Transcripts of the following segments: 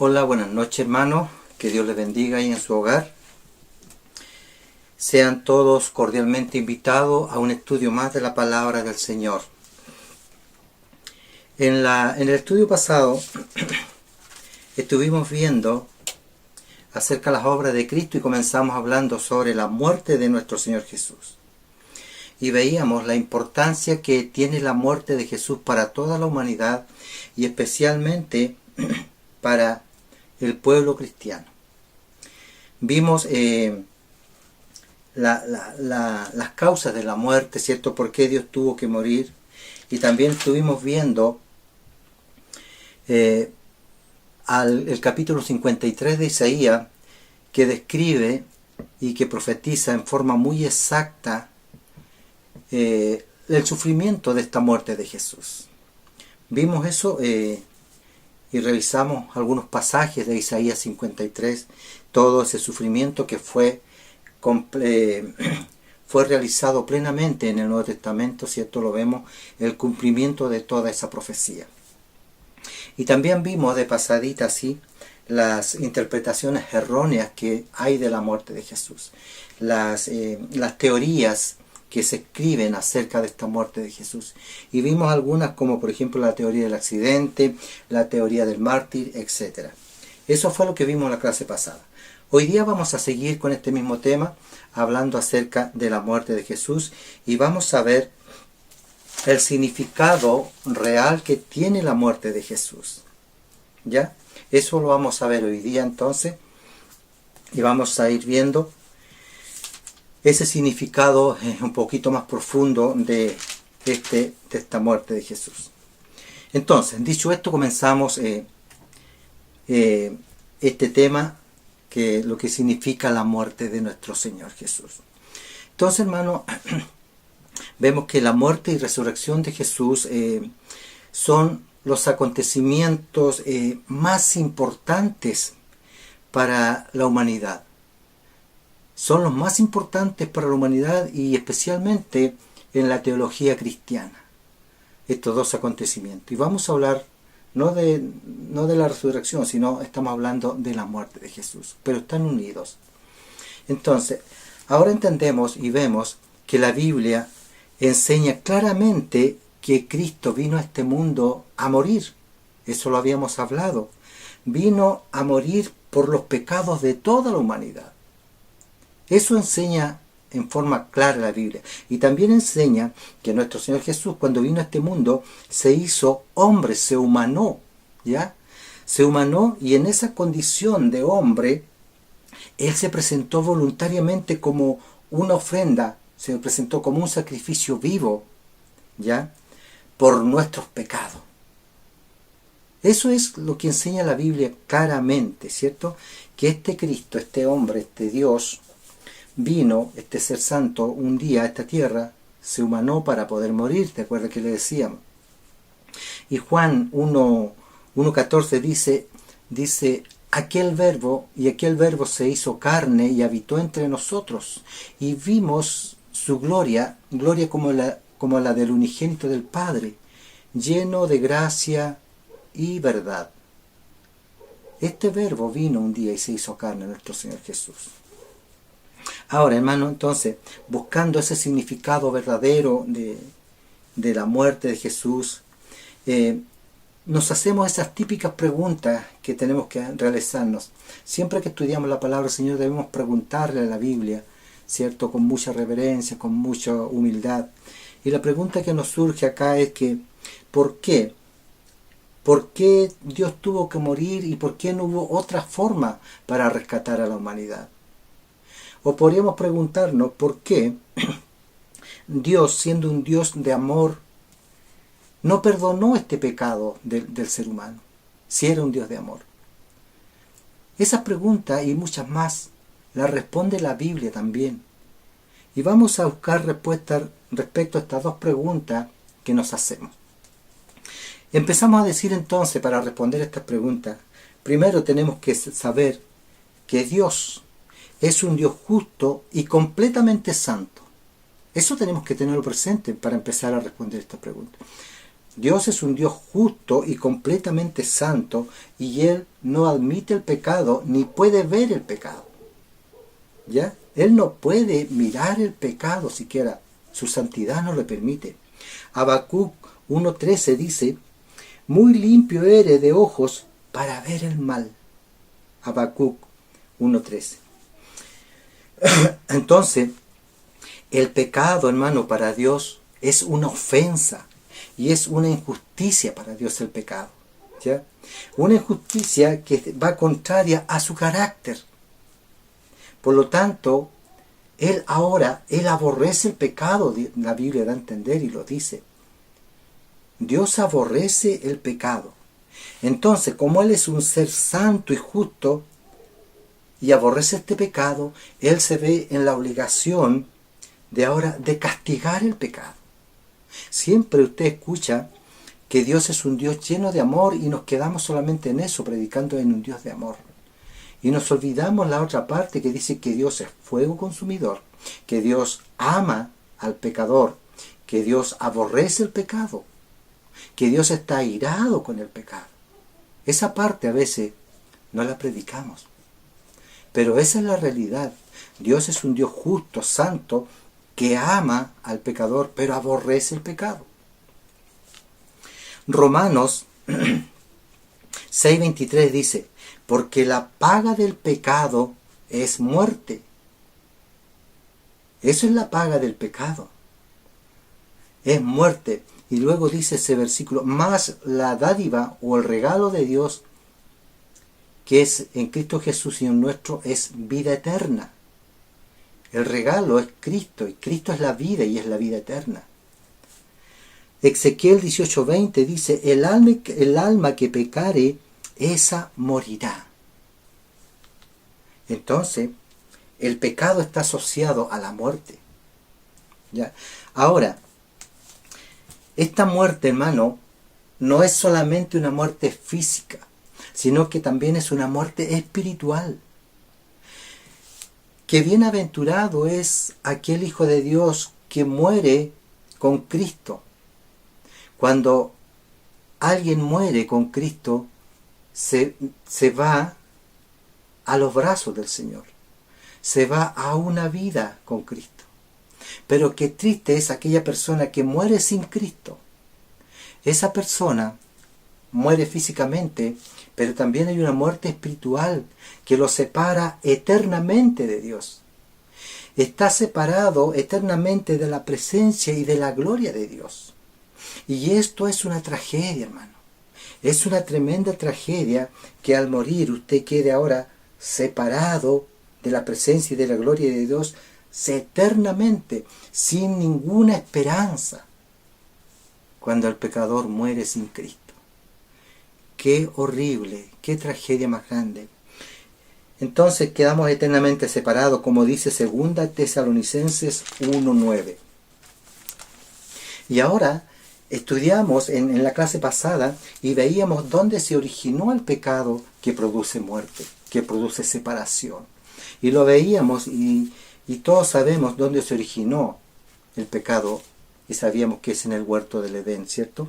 Hola, buenas noches hermanos, que Dios les bendiga ahí en su hogar. Sean todos cordialmente invitados a un estudio más de la palabra del Señor. En el estudio pasado estuvimos viendo acerca de las obras de Cristo y comenzamos hablando sobre la muerte de nuestro Señor Jesús. Y veíamos la importancia que tiene la muerte de Jesús para toda la humanidad y especialmente para el pueblo cristiano. Vimos las causas de la muerte, ¿cierto? ¿Por qué Dios tuvo que morir? Y también estuvimos viendo el capítulo 53 de Isaías, que describe y que profetiza en forma muy exacta el sufrimiento de esta muerte de Jesús. Vimos eso y revisamos algunos pasajes de Isaías 53, todo ese sufrimiento que fue realizado plenamente en el Nuevo Testamento, ¿cierto? Lo vemos, el cumplimiento de toda esa profecía. Y también vimos de pasadita así las interpretaciones erróneas que hay de la muerte de Jesús, las teorías que se escriben acerca de esta muerte de Jesús. Y vimos algunas como por ejemplo la teoría del accidente, la teoría del mártir, etc. Eso fue lo que vimos en la clase pasada. Hoy día vamos a seguir con este mismo tema, hablando acerca de la muerte de Jesús, y vamos a ver el significado real que tiene la muerte de Jesús. ¿Ya? Eso lo vamos a ver hoy día entonces, y vamos a ir viendo ese significado un poquito más profundo de esta muerte de Jesús. Entonces, dicho esto, comenzamos este tema, que lo que significa la muerte de nuestro Señor Jesús. Entonces, hermano, vemos que la muerte y resurrección de Jesús son los acontecimientos más importantes para la humanidad. Son los más importantes para la humanidad y especialmente en la teología cristiana, estos dos acontecimientos. Y vamos a hablar no de la resurrección, sino estamos hablando de la muerte de Jesús, pero están unidos. Entonces, ahora entendemos y vemos que la Biblia enseña claramente que Cristo vino a este mundo a morir. Eso lo habíamos hablado. Vino a morir por los pecados de toda la humanidad. Eso enseña en forma clara la Biblia. Y también enseña que nuestro Señor Jesús, cuando vino a este mundo, se hizo hombre, se humanó, ¿ya? Se humanó, y en esa condición de hombre, Él se presentó voluntariamente como una ofrenda, se presentó como un sacrificio vivo, ¿ya? Por nuestros pecados. Eso es lo que enseña la Biblia claramente, ¿cierto? Que este Cristo, este hombre, este Dios, vino, este ser santo, un día a esta tierra, se humanó para poder morir. ¿Te acuerdas que le decíamos? Y Juan 1:14 dice, aquel verbo se hizo carne y habitó entre nosotros, y vimos su gloria como la del unigénito del Padre, lleno de gracia y verdad. Este verbo vino un día y se hizo carne, nuestro Señor Jesús. Ahora, hermano, entonces, buscando ese significado verdadero de la muerte de Jesús, nos hacemos esas típicas preguntas que tenemos que realizarnos. Siempre que estudiamos la palabra del Señor debemos preguntarle a la Biblia, ¿cierto? Con mucha reverencia, con mucha humildad. Y la pregunta que nos surge acá es que, ¿por qué? ¿Por qué Dios tuvo que morir y por qué no hubo otra forma para rescatar a la humanidad? O podríamos preguntarnos por qué Dios, siendo un Dios de amor, no perdonó este pecado del ser humano, si era un Dios de amor. Esas preguntas y muchas más las responde la Biblia también. Y vamos a buscar respuestas respecto a estas dos preguntas que nos hacemos. Empezamos a decir entonces, para responder a estas preguntas, primero tenemos que saber que Dios es un Dios justo y completamente santo. Eso tenemos que tenerlo presente para empezar a responder esta pregunta. Dios es un Dios justo y completamente santo, y Él no admite el pecado ni puede ver el pecado. ¿Ya? Él no puede mirar el pecado siquiera. Su santidad no le permite. Habacuc 1:13 dice: muy limpio eres de ojos para ver el mal. Habacuc 1:13. Entonces, el pecado, hermano, para Dios es una ofensa y es una injusticia para Dios el pecado. ¿Ya? Una injusticia que va contraria a su carácter. Por lo tanto, Él aborrece el pecado, la Biblia da a entender y lo dice. Dios aborrece el pecado. Entonces, como Él es un ser santo y justo y aborrece este pecado, Él se ve en la obligación de castigar el pecado. Siempre usted escucha que Dios es un Dios lleno de amor y nos quedamos solamente en eso, predicando en un Dios de amor. Y nos olvidamos la otra parte que dice que Dios es fuego consumidor, que Dios ama al pecador, que Dios aborrece el pecado, que Dios está airado con el pecado. Esa parte a veces no la predicamos. Pero esa es la realidad. Dios es un Dios justo, santo, que ama al pecador, pero aborrece el pecado. Romanos 6:23 dice: porque la paga del pecado es muerte. Eso es la paga del pecado. Es muerte. Y luego dice ese versículo: más la dádiva o el regalo de Dios, que es en Cristo Jesús Señor nuestro, es vida eterna. El regalo es Cristo, y Cristo es la vida y es la vida eterna. Ezequiel 18:20 dice: el alma que pecare, esa morirá. Entonces, el pecado está asociado a la muerte. ¿Ya? Ahora, esta muerte, hermano, no es solamente una muerte física, sino que también es una muerte espiritual. Que bienaventurado es aquel Hijo de Dios que muere con Cristo. Cuando alguien muere con Cristo, se va a los brazos del Señor. Se va a una vida con Cristo. Pero qué triste es aquella persona que muere sin Cristo. Esa persona muere físicamente, pero también hay una muerte espiritual que lo separa eternamente de Dios. Está separado eternamente de la presencia y de la gloria de Dios. Y esto es una tragedia, hermano. Es una tremenda tragedia que al morir usted quede ahora separado de la presencia y de la gloria de Dios eternamente, sin ninguna esperanza, cuando el pecador muere sin Cristo. Qué horrible, qué tragedia más grande. Entonces quedamos eternamente separados, como dice 2 Tesalonicenses 1:9. Y ahora estudiamos en la clase pasada y veíamos dónde se originó el pecado que produce muerte, que produce separación. Y lo veíamos y todos sabemos dónde se originó el pecado y sabíamos que es en el huerto del Edén, ¿cierto?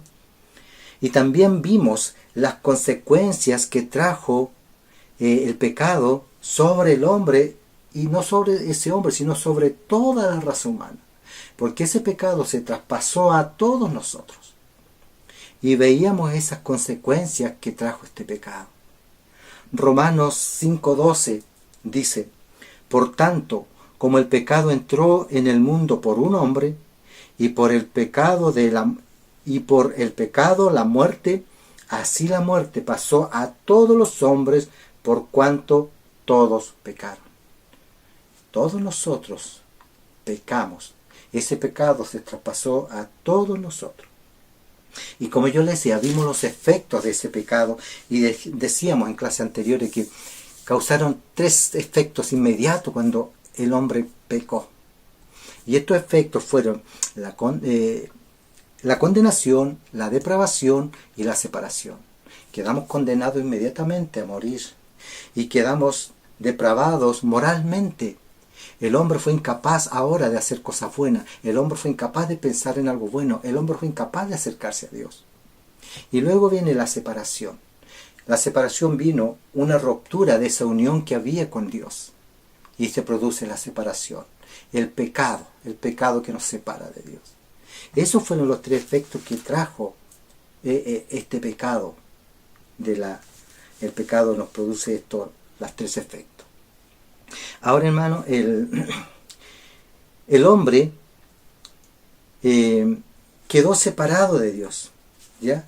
Y también vimos las consecuencias que trajo el pecado sobre el hombre, y no sobre ese hombre, sino sobre toda la raza humana. Porque ese pecado se traspasó a todos nosotros. Y veíamos esas consecuencias que trajo este pecado. Romanos 5:12 dice: por tanto, como el pecado entró en el mundo por un hombre, y por el pecado la muerte, así la muerte pasó a todos los hombres por cuanto todos pecaron. Todos nosotros pecamos. Ese pecado se traspasó a todos nosotros. Y como yo les decía, vimos los efectos de ese pecado y decíamos en clases anteriores que causaron 3 efectos inmediatos cuando el hombre pecó. Y estos efectos fueron la condenación, la depravación y la separación. Quedamos condenados inmediatamente a morir y quedamos depravados moralmente. El hombre fue incapaz ahora de hacer cosas buenas. El hombre fue incapaz de pensar en algo bueno. El hombre fue incapaz de acercarse a Dios. Y luego viene la separación. La separación vino una ruptura de esa unión que había con Dios. Y se produce la separación. El pecado que nos separa de Dios. Esos fueron los tres efectos que trajo este pecado. El pecado nos produce los tres efectos. Ahora, hermano, el hombre quedó separado de Dios. ¿Ya?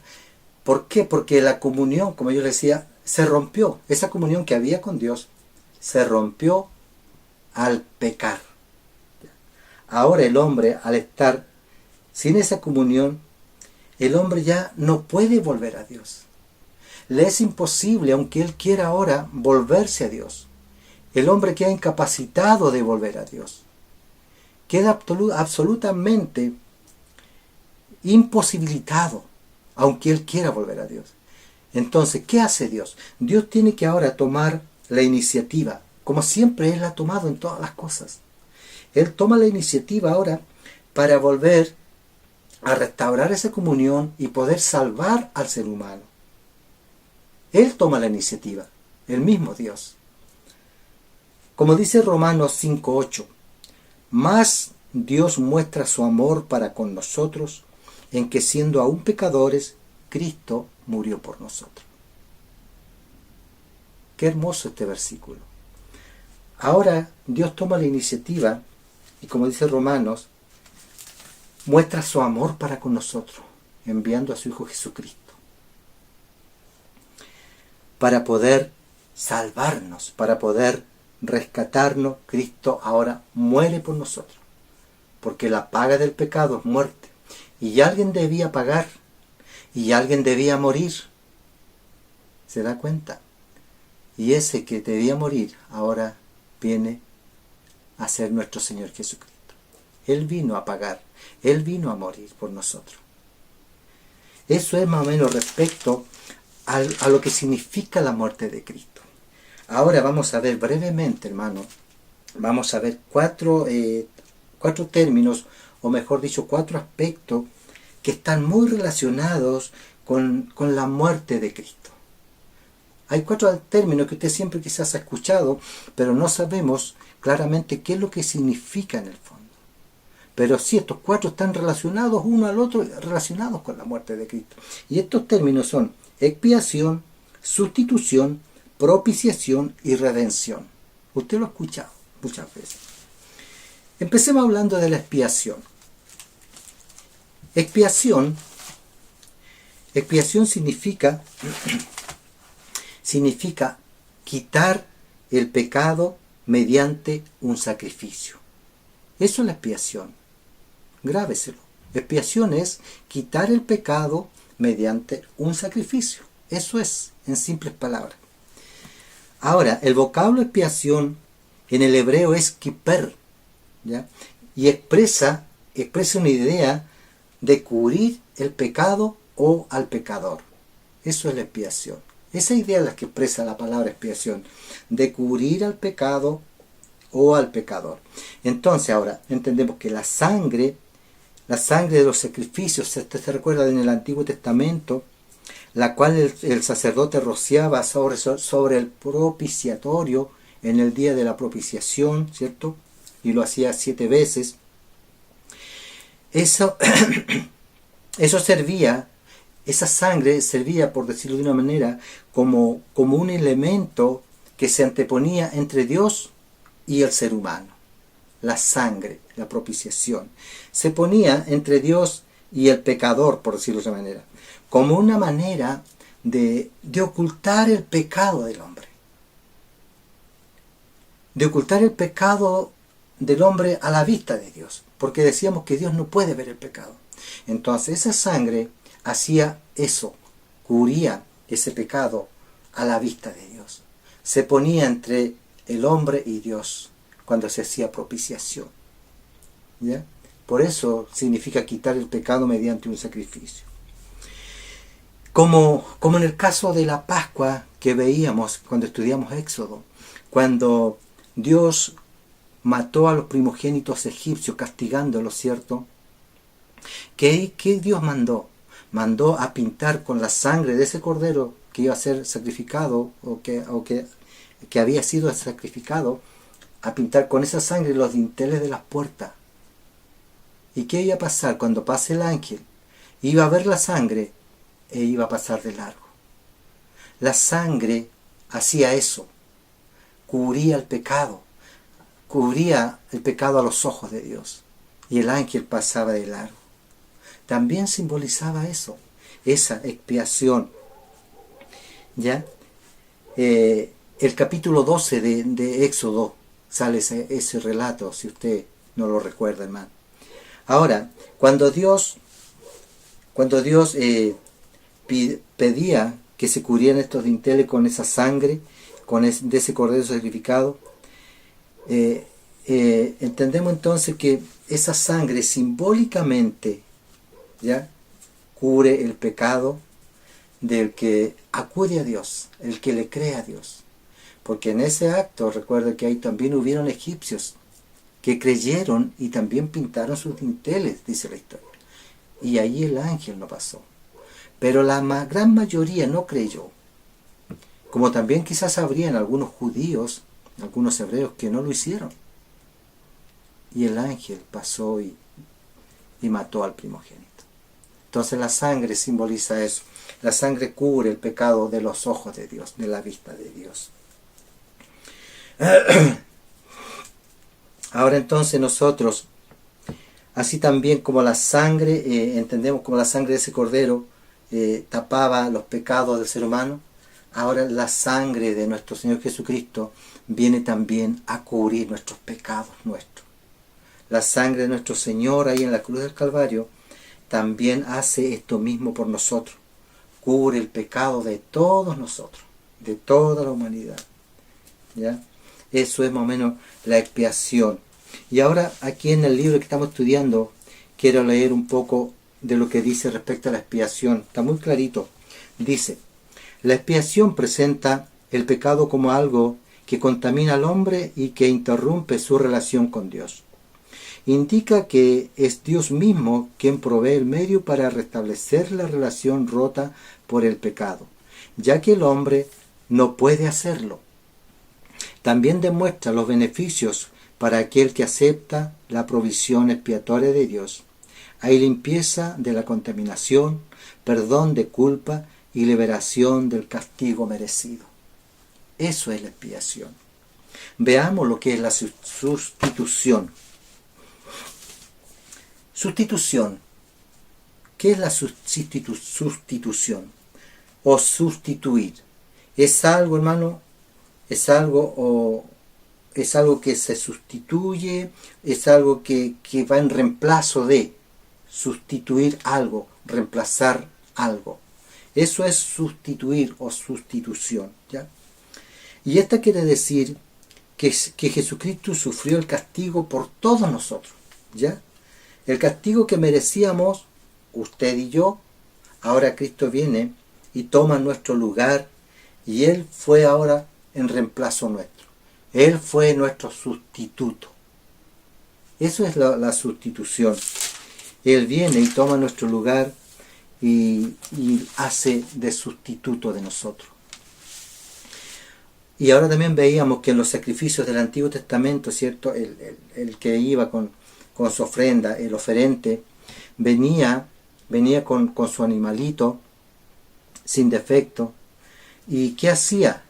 ¿Por qué? Porque la comunión, como yo le decía, se rompió. Esa comunión que había con Dios se rompió al pecar. Ahora el hombre, al estar sin esa comunión, el hombre ya no puede volver a Dios. Le es imposible, aunque él quiera ahora, volverse a Dios. El hombre queda incapacitado de volver a Dios. Queda absolutamente imposibilitado, aunque él quiera volver a Dios. Entonces, ¿qué hace Dios? Dios tiene que ahora tomar la iniciativa, como siempre Él la ha tomado en todas las cosas. Él toma la iniciativa ahora para volver a restaurar esa comunión y poder salvar al ser humano. Él toma la iniciativa, el mismo Dios. Como dice Romanos 5:8, más Dios muestra su amor para con nosotros, en que siendo aún pecadores, Cristo murió por nosotros. Qué hermoso este versículo. Ahora Dios toma la iniciativa y, como dice Romanos, muestra su amor para con nosotros, enviando a su Hijo Jesucristo para poder salvarnos, para poder rescatarnos. Cristo ahora muere por nosotros, porque la paga del pecado es muerte, y alguien debía pagar, y alguien debía morir. ¿Se da cuenta? Y ese que debía morir ahora viene a ser nuestro Señor Jesucristo. Él vino a pagar, Él vino a morir por nosotros. Eso es más o menos respecto a lo que significa la muerte de Cristo. Ahora vamos a ver brevemente, hermano, vamos a ver cuatro términos, o mejor dicho, cuatro aspectos que están muy relacionados con la muerte de Cristo. Hay cuatro términos que usted siempre quizás ha escuchado, pero no sabemos claramente qué es lo que significa en el fondo. Pero sí, estos cuatro están relacionados uno al otro, relacionados con la muerte de Cristo. Y estos términos son expiación, sustitución, propiciación y redención. Usted lo ha escuchado muchas veces. Empecemos hablando de la expiación. Expiación significa quitar el pecado mediante un sacrificio. Eso es la expiación. Grábeselo. Expiación es quitar el pecado mediante un sacrificio. Eso es, en simples palabras. Ahora, el vocablo expiación en el hebreo es kiper, ¿ya? Y expresa una idea de cubrir el pecado o al pecador. Eso es la expiación. Esa idea es la que expresa la palabra expiación, de cubrir al pecado o al pecador. Entonces ahora entendemos que la sangre de los sacrificios, se recuerda en el Antiguo Testamento, la cual el sacerdote rociaba sobre el propiciatorio en el día de la propiciación, ¿cierto? Y lo hacía 7 veces. Eso servía, esa sangre servía, por decirlo de una manera, como un elemento que se anteponía entre Dios y el ser humano. La sangre, la propiciación, se ponía entre Dios y el pecador, por decirlo de esa manera, como una manera de ocultar el pecado del hombre. De ocultar el pecado del hombre a la vista de Dios, porque decíamos que Dios no puede ver el pecado. Entonces esa sangre hacía eso, cubría ese pecado a la vista de Dios. Se ponía entre el hombre y Dios cuando se hacía propiciación. ¿Ya? Por eso significa quitar el pecado mediante un sacrificio. Como en el caso de la Pascua que veíamos cuando estudiamos Éxodo, cuando Dios mató a los primogénitos egipcios castigándolos, ¿cierto? ¿Qué Dios mandó? mandó a pintar con la sangre de ese cordero que iba a ser sacrificado que había sido sacrificado, a pintar con esa sangre los dinteles de las puertas. ¿Y qué iba a pasar cuando pase el ángel? Iba a ver la sangre e iba a pasar de largo. La sangre hacía eso, cubría el pecado a los ojos de Dios, y el ángel pasaba de largo. También simbolizaba eso, esa expiación. ¿Ya? El capítulo 12 de Éxodo sale ese relato, si usted no lo recuerda, hermano. Ahora, cuando Dios pedía que se cubrieran estos dinteles con esa sangre, de ese cordero sacrificado, entendemos entonces que esa sangre simbólicamente, ¿ya?, cubre el pecado del que acude a Dios, el que le cree a Dios. Porque en ese acto, recuerda que ahí también hubieron egipcios que creyeron y también pintaron sus dinteles, dice la historia. Y ahí el ángel no pasó. Pero la gran mayoría no creyó. Como también quizás habrían algunos judíos, algunos hebreos que no lo hicieron. Y el ángel pasó y mató al primogénito. Entonces la sangre simboliza eso. La sangre cubre el pecado de los ojos de Dios, de la vista de Dios. Ahora entonces nosotros, así también como la sangre, entendemos como la sangre de ese cordero tapaba los pecados del ser humano, ahora la sangre de nuestro Señor Jesucristo viene también a cubrir nuestros pecados nuestros. La sangre de nuestro Señor ahí en la cruz del Calvario también hace esto mismo por nosotros. Cubre el pecado de todos nosotros, de toda la humanidad. ¿Ya? Eso es más o menos la expiación. Y ahora aquí en el libro que estamos estudiando, quiero leer un poco de lo que dice respecto a la expiación. Está muy clarito. Dice, la expiación presenta el pecado como algo que contamina al hombre y que interrumpe su relación con Dios. Indica que es Dios mismo quien provee el medio para restablecer la relación rota por el pecado, ya que el hombre no puede hacerlo. También demuestra los beneficios para aquel que acepta la provisión expiatoria de Dios. Hay limpieza de la contaminación, perdón de culpa y liberación del castigo merecido. Eso es la expiación. Veamos lo que es la sustitución. Sustitución. ¿Qué es la sustitución? O sustituir. Es algo, hermano, es algo que se sustituye, es algo que va en reemplazo de sustituir algo, reemplazar algo. Eso es sustituir o sustitución, ¿ya? Y esta quiere decir que Jesucristo sufrió el castigo por todos nosotros, ¿ya? El castigo que merecíamos, usted y yo, ahora Cristo viene y toma nuestro lugar y Él fue ahora en reemplazo nuestro. Él fue nuestro sustituto. Eso es la sustitución. Él viene y toma nuestro lugar y hace de sustituto de nosotros. Y ahora también veíamos que en los sacrificios del Antiguo Testamento, ¿cierto? El que iba con su ofrenda, el oferente, venía con su animalito sin defecto. ¿Y qué hacía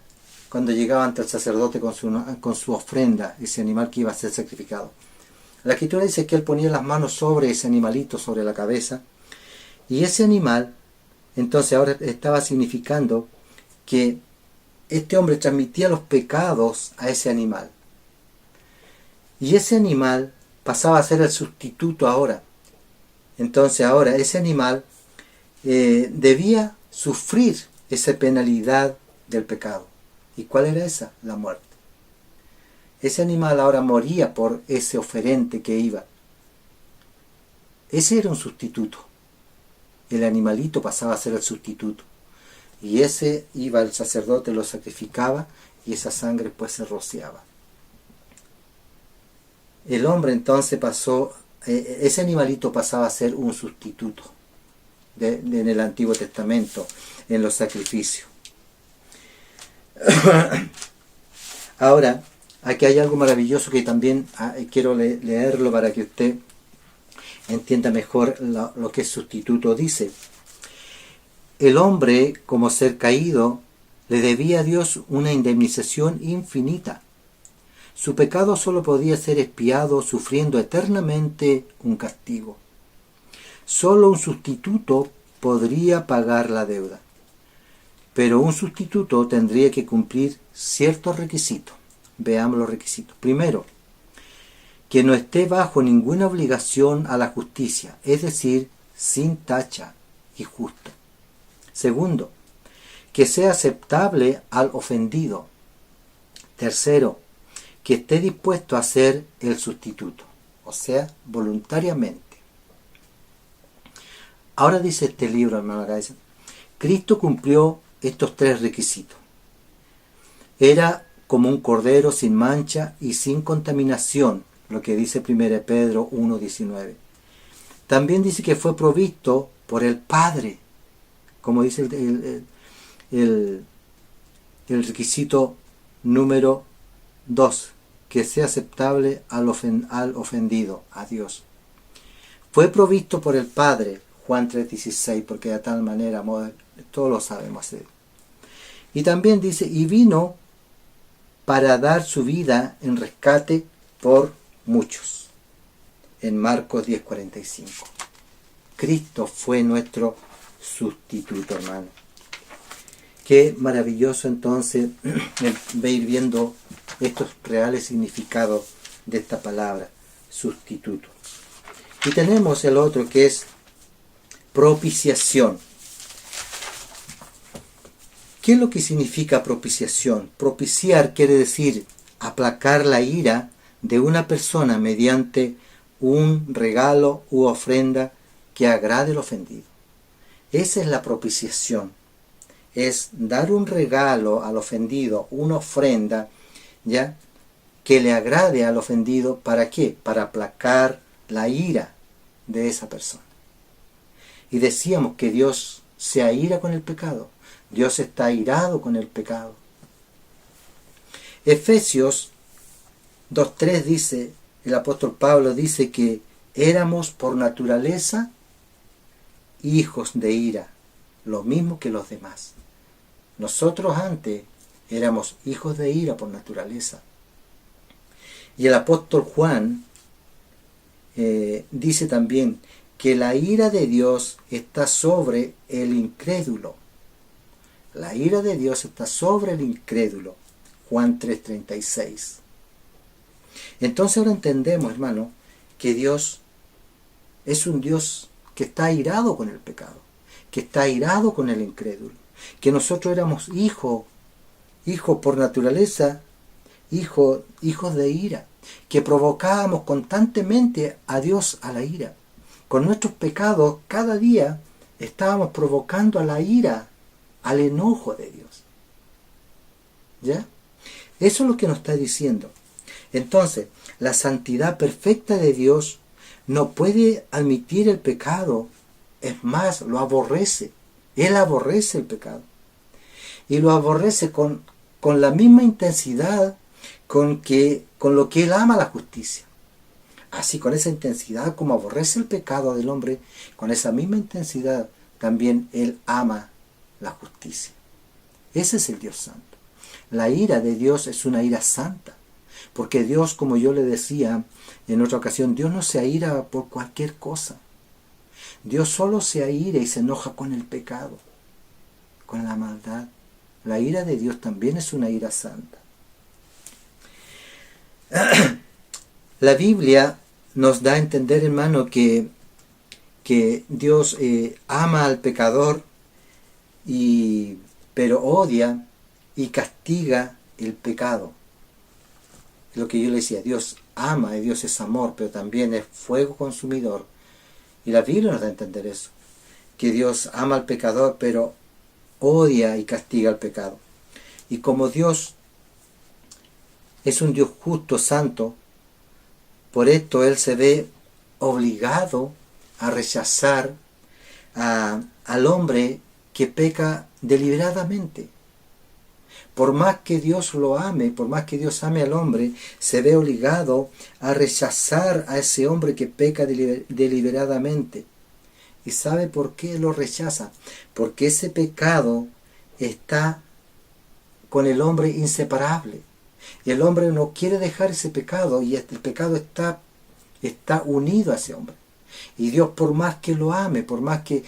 cuando llegaba ante el sacerdote con su ofrenda, ese animal que iba a ser sacrificado? La Escritura dice que él ponía las manos sobre ese animalito, sobre la cabeza, y ese animal, entonces ahora estaba significando que este hombre transmitía los pecados a ese animal. Y ese animal pasaba a ser el sustituto ahora. Entonces ahora ese animal debía sufrir esa penalidad del pecado. ¿Y cuál era esa? La muerte. Ese animal ahora moría por ese oferente que iba. Ese era un sustituto. El animalito pasaba a ser el sustituto. Y ese iba el sacerdote, lo sacrificaba y esa sangre pues se rociaba. El hombre entonces ese animalito pasaba a ser un sustituto. en el Antiguo Testamento, en los sacrificios. Ahora, aquí hay algo maravilloso que también quiero leerlo para que usted entienda mejor lo que el sustituto dice. El hombre, como ser caído, le debía a Dios una indemnización infinita. Su pecado solo podía ser expiado sufriendo eternamente un castigo. Solo un sustituto podría pagar la deuda. Pero un sustituto tendría que cumplir ciertos requisitos. Veamos los requisitos. Primero, que no esté bajo ninguna obligación a la justicia, es decir, sin tacha y justo. Segundo, que sea aceptable al ofendido. Tercero, que esté dispuesto a ser el sustituto, o sea, voluntariamente. Ahora dice este libro, hermano Gaisa, Cristo cumplió estos tres requisitos. Era como un cordero sin mancha y sin contaminación, lo que dice 1 Pedro 1:19. También dice que fue provisto por el Padre, como dice el requisito número 2, que sea aceptable al ofendido, a Dios. Fue provisto por el Padre, Juan 3:16, porque de tal manera, todos lo sabemos hacer. Y también dice, y vino para dar su vida en rescate por muchos, en Marcos 10:45. Cristo fue nuestro sustituto, hermano. Qué maravilloso entonces ir viendo estos reales significados de esta palabra, sustituto. Y tenemos el otro que es propiciación. ¿Qué es lo que significa propiciación? Propiciar quiere decir aplacar la ira de una persona mediante un regalo u ofrenda que agrade al ofendido. Esa es la propiciación. Es dar un regalo al ofendido, una ofrenda, ¿ya?, que le agrade al ofendido. ¿Para qué? Para aplacar la ira de esa persona. Y decíamos que Dios se aira con el pecado. Dios está airado con el pecado. Efesios 2:3 dice, el apóstol Pablo dice que éramos por naturaleza hijos de ira, lo mismo que los demás. Nosotros antes éramos hijos de ira por naturaleza. Y el apóstol Juan dice también que la ira de Dios está sobre el incrédulo. La ira de Dios está sobre el incrédulo. Juan 3:36. Entonces ahora entendemos, hermano, que Dios es un Dios que está airado con el pecado, que está airado con el incrédulo, que nosotros éramos hijos por naturaleza, hijos de ira, que provocábamos constantemente a Dios a la ira. Con nuestros pecados cada día estábamos provocando a la ira, al enojo de Dios. ¿Ya? Eso es lo que nos está diciendo. Entonces, la santidad perfecta de Dios no puede admitir el pecado. Es más, lo aborrece. Él aborrece el pecado. Y lo aborrece con la misma intensidad con lo que Él ama la justicia. Así, con esa intensidad como aborrece el pecado del hombre, con esa misma intensidad también Él ama la justicia. Ese es el Dios santo. La ira de Dios es una ira santa, porque Dios, como yo le decía en otra ocasión, Dios no se aira por cualquier cosa. Dios solo se aira y se enoja con el pecado, con la maldad. La ira de Dios también es una ira santa. La Biblia nos da a entender, hermano, que Dios ama al pecador, pero odia y castiga el pecado. Lo que yo le decía, Dios ama y Dios es amor, pero también es fuego consumidor. Y la Biblia nos da a entender eso, que Dios ama al pecador, pero odia y castiga el pecado. Y como Dios es un Dios justo, santo, por esto Él se ve obligado a rechazar al hombre que peca deliberadamente. Por más que Dios lo ame, por más que Dios ame al hombre, se ve obligado a rechazar a ese hombre que peca deliberadamente. ¿Y sabe por qué lo rechaza? Porque ese pecado está con el hombre inseparable. Y el hombre no quiere dejar ese pecado, y el pecado está unido a ese hombre. Y Dios, por más que lo ame, por más que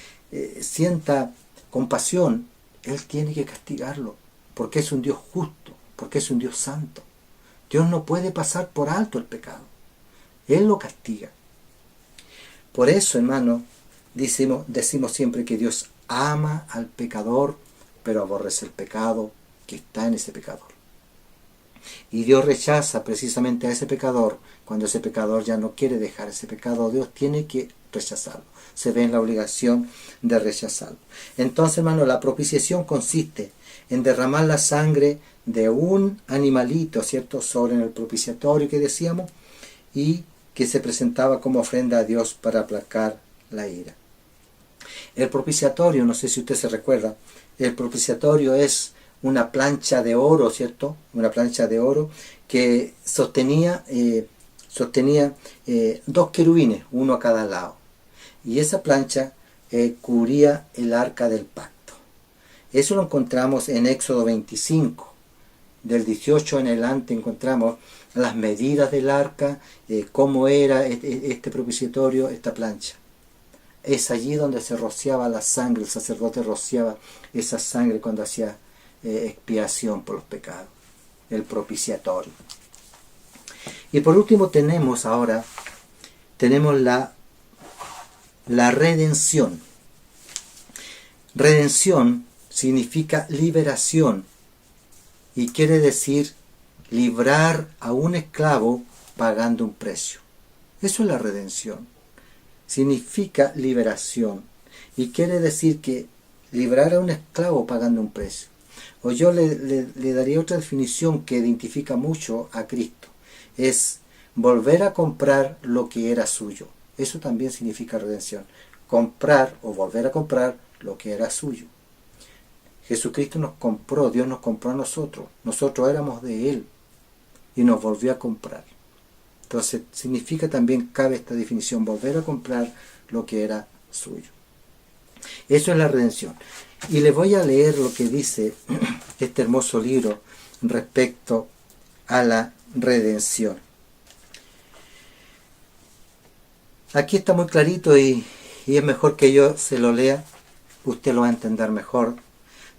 sienta compasión, Él tiene que castigarlo, porque es un Dios justo, porque es un Dios santo. Dios no puede pasar por alto el pecado. Él lo castiga. Por eso, hermano, decimos siempre que Dios ama al pecador, pero aborrece el pecado que está en ese pecador. Y Dios rechaza precisamente a ese pecador. Cuando ese pecador ya no quiere dejar ese pecado, Dios tiene que rechazarlo. Se ve en la obligación de rechazarlo. Entonces, hermano, la propiciación consiste en derramar la sangre de un animalito, ¿cierto?, sobre el propiciatorio que decíamos, y que se presentaba como ofrenda a Dios para aplacar la ira. El propiciatorio, no sé si usted se recuerda, el propiciatorio es una plancha de oro, ¿cierto? Una plancha de oro que sostenía dos querubines, uno a cada lado. Y esa plancha cubría el arca del pacto. Eso lo encontramos en Éxodo 25. Del 18 en adelante encontramos las medidas del arca, cómo era este propiciatorio, esta plancha. Es allí donde se rociaba la sangre, el sacerdote rociaba esa sangre cuando hacía expiación por los pecados, el propiciatorio. Y por último tenemos la redención. Redención significa liberación y quiere decir librar a un esclavo pagando un precio. Eso es la redención. Significa liberación y quiere decir que librar a un esclavo pagando un precio. O yo le daría otra definición que identifica mucho a Cristo. Es volver a comprar lo que era suyo. Eso también significa redención. Comprar o volver a comprar lo que era suyo. Jesucristo nos compró, Dios nos compró a nosotros. Nosotros éramos de Él y nos volvió a comprar. Entonces significa también, cabe esta definición, volver a comprar lo que era suyo. Eso es la redención. Y les voy a leer lo que dice este hermoso libro respecto a la redención. Aquí está muy clarito y es mejor que yo se lo lea, usted lo va a entender mejor.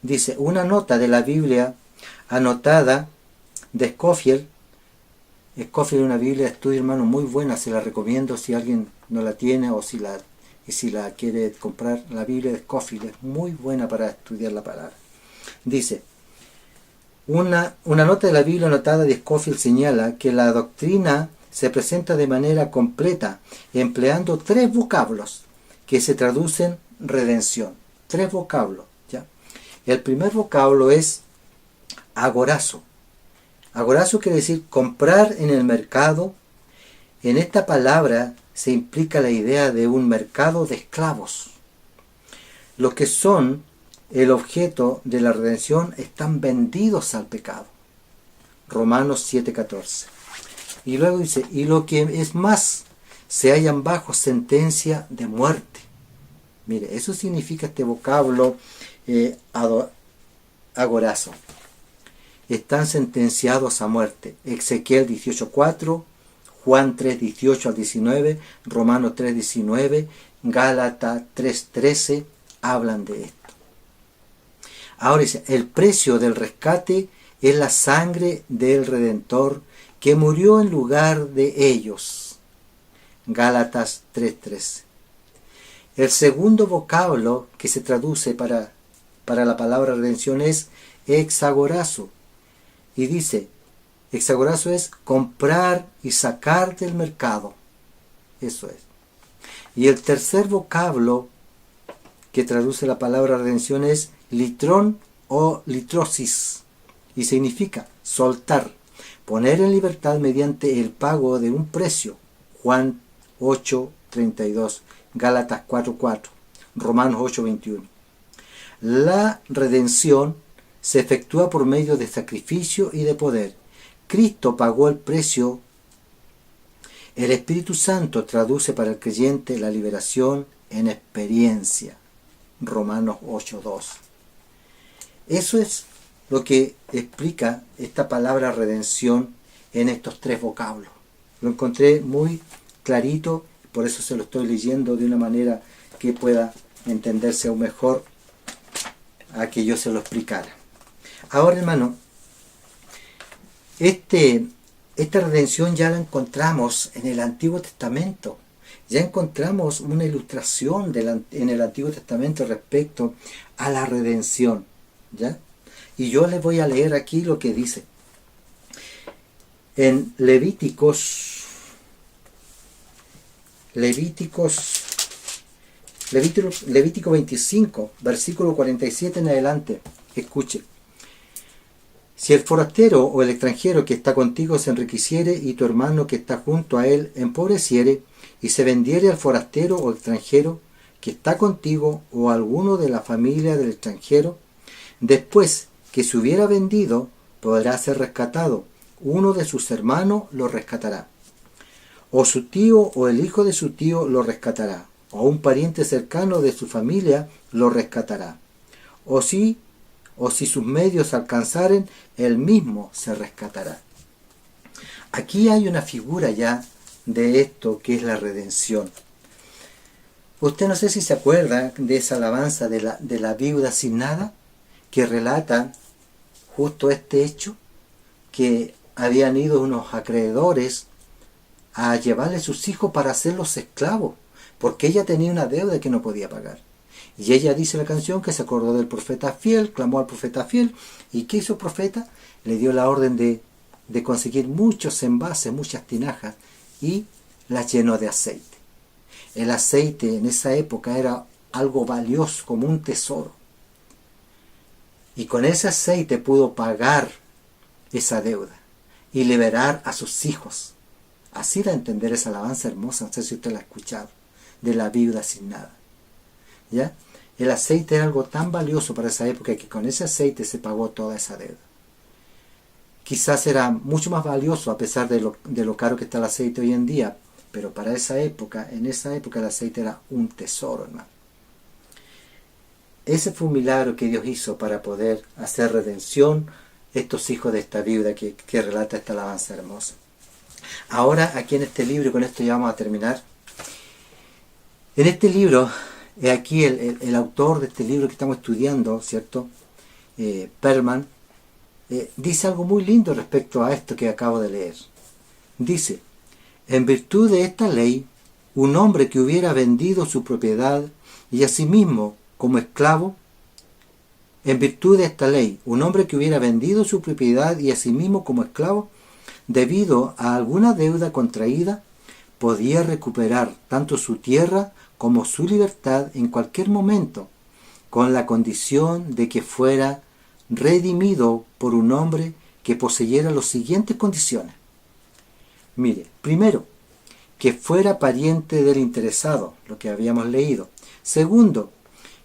Dice, una nota de la Biblia anotada de Scofield. Scofield es una Biblia de estudio, hermano, muy buena, se la recomiendo si alguien no la tiene o si la quiere comprar. La Biblia de Scofield es muy buena para estudiar la palabra. Dice, una nota de la Biblia anotada de Scofield señala que la doctrina se presenta de manera completa, empleando 3 vocablos que se traducen redención. 3 vocablos, ¿ya? El primer vocablo es agorazo. Agorazo quiere decir comprar en el mercado. En esta palabra se implica la idea de un mercado de esclavos. Los que son el objeto de la redención están vendidos al pecado. Romanos 7:14. Y luego dice, y lo que es más, se hallan bajo sentencia de muerte. Mire, eso significa este vocablo agorazo. Están sentenciados a muerte. Ezequiel 18:4, Juan 3:18 al 19, Romanos 3:19, Gálatas 3:13 hablan de esto. Ahora dice, el precio del rescate es la sangre del Redentor que murió en lugar de ellos. Gálatas 3:13. El segundo vocablo que se traduce para la palabra redención es exagorazo. Y dice, exagorazo es comprar y sacar del mercado. Eso es. Y el tercer vocablo que traduce la palabra redención es litrón o litrosis. Y significa soltar, poner en libertad mediante el pago de un precio. Juan 8:32, Gálatas 4:4, Romanos 8:21. La redención se efectúa por medio de sacrificio y de poder. Cristo pagó el precio. El Espíritu Santo traduce para el creyente la liberación en experiencia. Romanos 8:2. Eso es lo que explica esta palabra redención en estos tres vocablos. Lo encontré muy clarito, por eso se lo estoy leyendo de una manera que pueda entenderse aún mejor a que yo se lo explicara. Ahora, hermano, esta redención ya la encontramos en el Antiguo Testamento. Ya encontramos una ilustración en el Antiguo Testamento respecto a la redención, ¿ya? Y yo les voy a leer aquí lo que dice. En Levítico 25, versículo 47 en adelante. Escuche. Si el forastero o el extranjero que está contigo se enriqueciere y tu hermano que está junto a él empobreciere y se vendiere al forastero o extranjero que está contigo o a alguno de la familia del extranjero, después que se hubiera vendido podrá ser rescatado. Uno de sus hermanos lo rescatará. O su tío o el hijo de su tío lo rescatará. O un pariente cercano de su familia lo rescatará. O si sus medios alcanzaren, él mismo se rescatará. Aquí hay una figura ya de esto que es la redención. Usted no sé si se acuerda de esa alabanza de la viuda sin nada, que relata justo este hecho, que habían ido unos acreedores a llevarle sus hijos para hacerlos esclavos, porque ella tenía una deuda que no podía pagar. Y ella dice la canción que se acordó del profeta fiel, clamó al profeta fiel, y ¿qué hizo el profeta? Le dio la orden de conseguir muchos envases, muchas tinajas, y las llenó de aceite. El aceite en esa época era algo valioso, como un tesoro. Y con ese aceite pudo pagar esa deuda y liberar a sus hijos. Así da a entender esa alabanza hermosa, no sé si usted la ha escuchado, de la viuda sin nada. ¿Ya? El aceite era algo tan valioso para esa época que con ese aceite se pagó toda esa deuda. Quizás era mucho más valioso a pesar de lo caro que está el aceite hoy en día, pero para esa época, en esa época el aceite era un tesoro, hermano. Ese fue un milagro que Dios hizo para poder hacer redención estos hijos de esta viuda que relata esta alabanza hermosa. Ahora, aquí en este libro, y con esto ya vamos a terminar, en este libro, aquí el autor de este libro que estamos estudiando, ¿cierto? Perlman, dice algo muy lindo respecto a esto que acabo de leer. Dice, en virtud de esta ley, un hombre que hubiera vendido su propiedad y asimismo como esclavo, en virtud de esta ley, un hombre que hubiera vendido su propiedad y asimismo como esclavo, debido a alguna deuda contraída, podía recuperar tanto su tierra como su libertad en cualquier momento, con la condición de que fuera redimido por un hombre que poseyera las siguientes condiciones. Mire, primero, que fuera pariente del interesado, lo que habíamos leído. Segundo,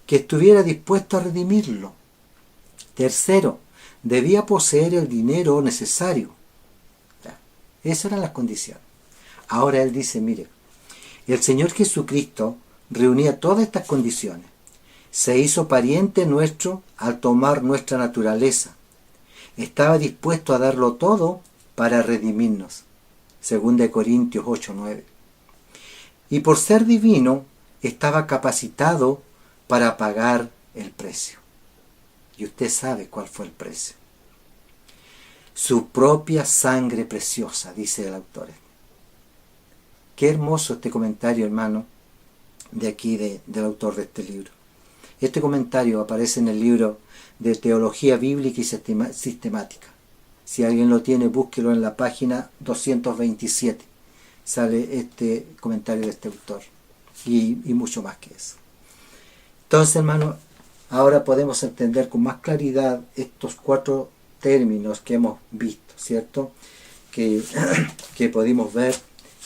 que estuviera dispuesto a redimirlo. Tercero, debía poseer el dinero necesario. Esas eran las condiciones. Ahora él dice, mire, el Señor Jesucristo reunía todas estas condiciones. Se hizo pariente nuestro al tomar nuestra naturaleza. Estaba dispuesto a darlo todo para redimirnos. 2 Corintios 8:9. Y por ser divino, estaba capacitado para pagar el precio. Y usted sabe cuál fue el precio. Su propia sangre preciosa, dice el autor. Qué hermoso este comentario, hermano, de aquí del autor de este libro. Este comentario aparece en el libro de Teología Bíblica y Sistemática. Si alguien lo tiene, búsquelo en la página 227. Sale este comentario de este autor. Y mucho más que eso. Entonces, hermano, ahora podemos entender con más claridad estos 4 términos que hemos visto, ¿cierto? Que pudimos ver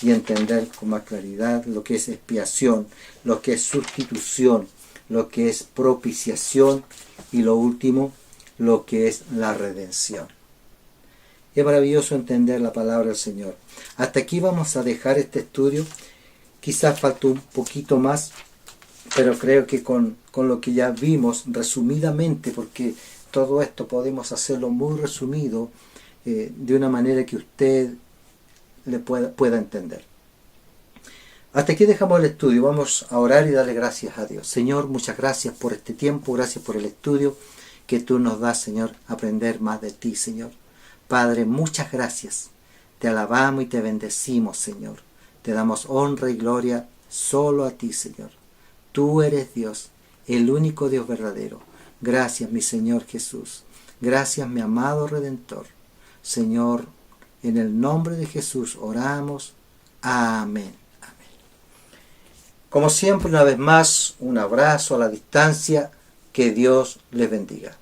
y entender con más claridad lo que es expiación, lo que es sustitución, lo que es propiciación y lo último, lo que es la redención. Es maravilloso entender la palabra del Señor. Hasta aquí vamos a dejar este estudio. Quizás faltó un poquito más, pero creo que con lo que ya vimos resumidamente, porque todo esto podemos hacerlo muy resumido, de una manera que usted le pueda entender. Hasta aquí dejamos el estudio. Vamos a orar y darle gracias a Dios. Señor, muchas gracias por este tiempo, gracias por el estudio que tú nos das, Señor, aprender más de ti, Señor. Padre, muchas gracias. Te alabamos y te bendecimos, Señor. Te damos honra y gloria solo a ti, Señor. Tú eres Dios, el único Dios verdadero. Gracias, mi Señor Jesús. Gracias, mi amado Redentor. Señor, en el nombre de Jesús oramos. Amén. Amén. Como siempre, una vez más, un abrazo a la distancia. Que Dios les bendiga.